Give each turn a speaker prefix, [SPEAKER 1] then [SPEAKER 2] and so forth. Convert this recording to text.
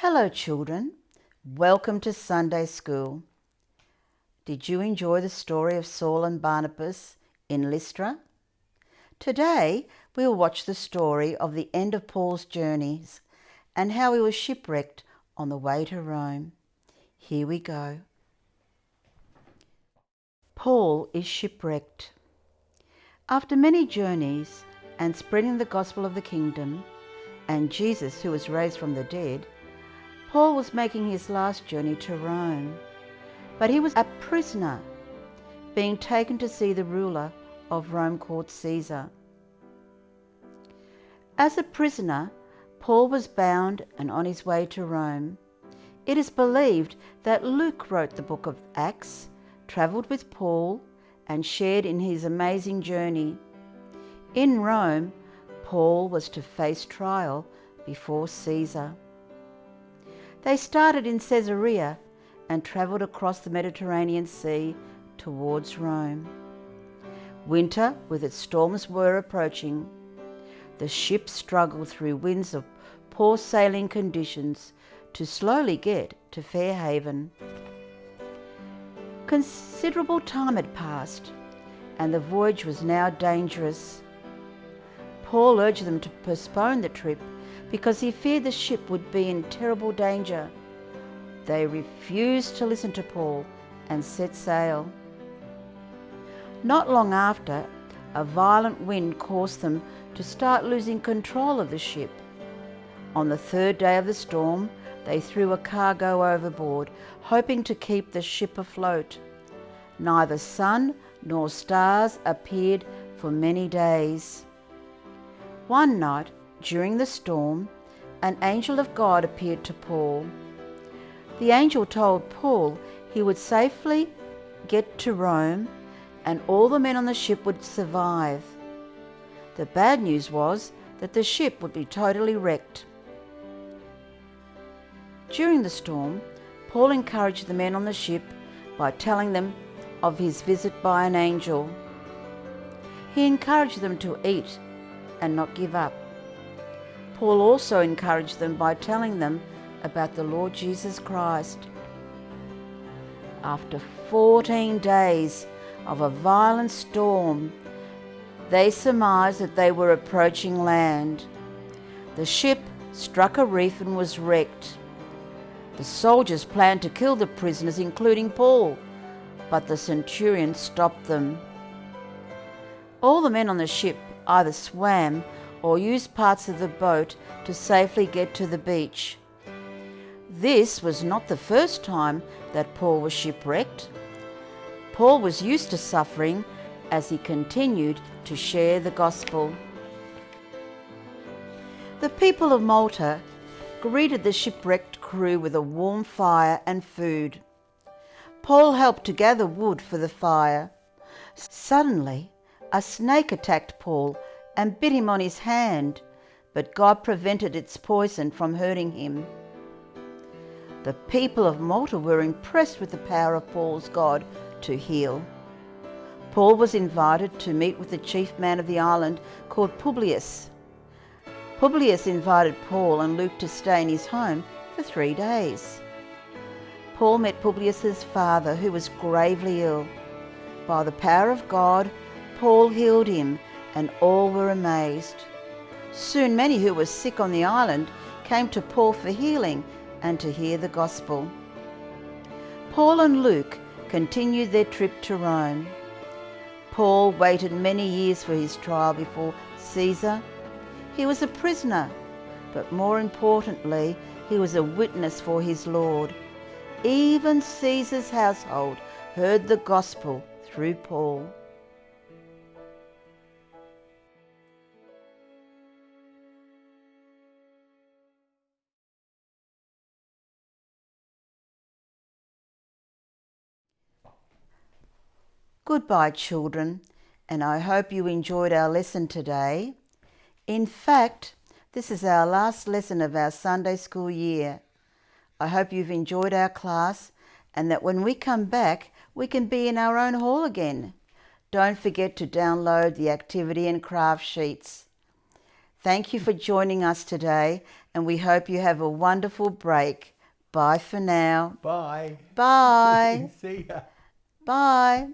[SPEAKER 1] Hello children, welcome to Sunday School. Did you enjoy the story of Saul and Barnabas in Lystra? Today we will watch the story of the end of Paul's journeys and how he was shipwrecked on the way to Rome. Here we go. Paul is shipwrecked. After many journeys and spreading the gospel of the kingdom and Jesus who was raised from the dead, Paul was making his last journey to Rome, but he was a prisoner, being taken to see the ruler of Rome called Caesar. As a prisoner, Paul was bound and on his way to Rome. It is believed that Luke wrote the book of Acts, travelled with Paul, and shared in his amazing journey. In Rome, Paul was to face trial before Caesar. They started in Caesarea and travelled across the Mediterranean Sea towards Rome. Winter with its storms were approaching. The ship struggled through winds of poor sailing conditions to slowly get to Fair Haven. Considerable time had passed and the voyage was now dangerous. Paul urged them to postpone the trip because he feared the ship would be in terrible danger. They refused to listen to Paul and set sail. Not long after, a violent wind caused them to start losing control of the ship. On the third day of the storm, they threw a cargo overboard, hoping to keep the ship afloat. Neither sun nor stars appeared for many days. One night, during the storm, an angel of God appeared to Paul. The angel told Paul he would safely get to Rome and all the men on the ship would survive. The bad news was that the ship would be totally wrecked. During the storm, Paul encouraged the men on the ship by telling them of his visit by an angel. He encouraged them to eat and not give up. Paul also encouraged them by telling them about the Lord Jesus Christ. After 14 days of a violent storm, they surmised that they were approaching land. The ship struck a reef and was wrecked. The soldiers planned to kill the prisoners, including Paul, but the centurion stopped them. All the men on the ship either swam or used parts of the boat to safely get to the beach. This was not the first time that Paul was shipwrecked. Paul was used to suffering as he continued to share the gospel. The people of Malta greeted the shipwrecked crew with a warm fire and food. Paul helped to gather wood for the fire. Suddenly, a snake attacked Paul and bit him on his hand, but God prevented its poison from hurting him. The people of Malta were impressed with the power of Paul's God to heal. Paul was invited to meet with the chief man of the island called Publius. Publius invited Paul and Luke to stay in his home for 3 days. Paul met Publius's father, who was gravely ill. By the power of God, Paul healed him, and all were amazed. Soon many who were sick on the island came to Paul for healing and to hear the gospel. Paul and Luke continued their trip to Rome. Paul waited many years for his trial before Caesar. He was a prisoner, but more importantly, he was a witness for his Lord. Even Caesar's household heard the gospel through Paul. Goodbye, children, and I hope you enjoyed our lesson today. In fact, this is our last lesson of our Sunday school year. I hope you've enjoyed our class and that when we come back, we can be in our own hall again. Don't forget to download the activity and craft sheets. Thank you for joining us today, and we hope you have a wonderful break. Bye for now.
[SPEAKER 2] Bye.
[SPEAKER 1] Bye.
[SPEAKER 2] See ya.
[SPEAKER 1] Bye.